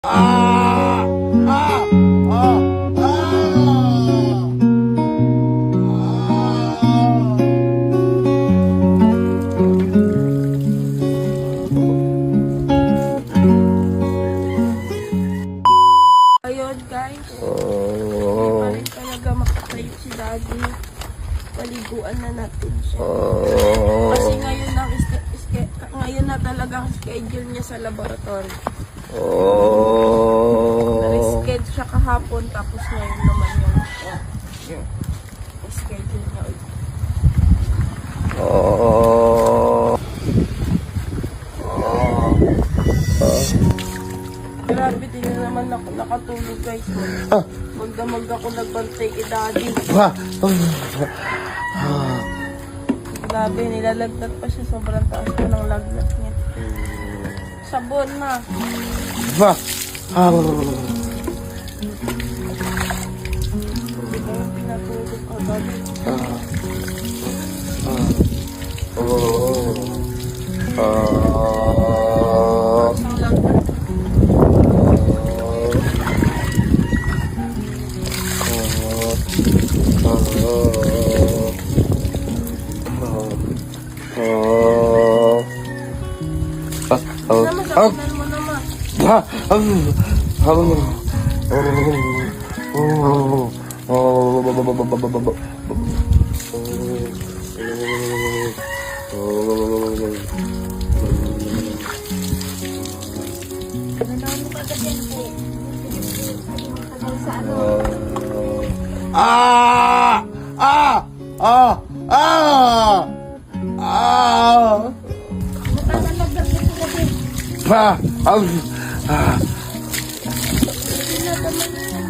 Ayun guys, hindi pa rin talaga makatayo si Daddy. Paliguan na natin siya. Kasi ngayon na talaga ang schedule niya sa laboratory. Na-reschedule siya kahapon, tapos ngayon naman yung schedule niya ulit. Grabe, din na naman ako nakatulog guys. Magdamag ako nagbantay kay Daddy. Grabe, nilalagnat pa siya. Sobrang taas ko ng lagnat niya. Sabon na. Hindi ko yung pinatulog ko, Daddy. Ang lagnat. Masaktan mo naman.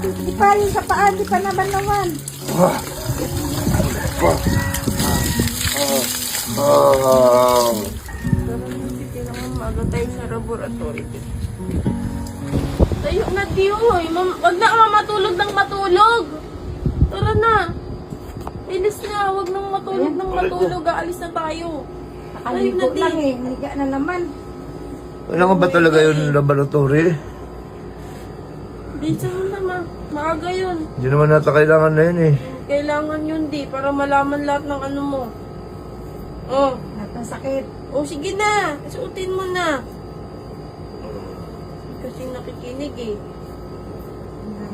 Di pa rin sa paa, di pa naman naman. Maga tayo sa laboratory. Tayo na tiyo. Wag na matulog ng matulog. Tara na. Ilis na. Wag nang matulog ng matulog. Aalis na tayo. Nakaligo lang eh. Liga na naman. Kailangan ba talaga yung laboratory? Di saan naman. Maaga yun. Hindi naman nata kailangan na yun eh. Kailangan yun di. Para malaman lahat ng ano mo. Oh. Lahat ng sakit. Oh, sige na. Suotin mo na. Kasi nakikinig eh.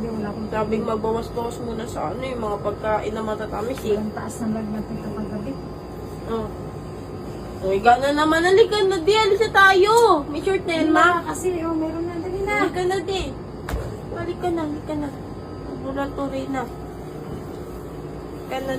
Wala akong Sabing magbawas-bawas muna sa ano yung mga pagkain na matatamis eh. ang taas ng lagnat ng kapagabi. Oh. Oh, higa na naman. Halika na di. Alis na tayo. May short na yan, ma. Kasi meron na. Dali na. Halika na di. Halika na. Laboratory na. Halika na di.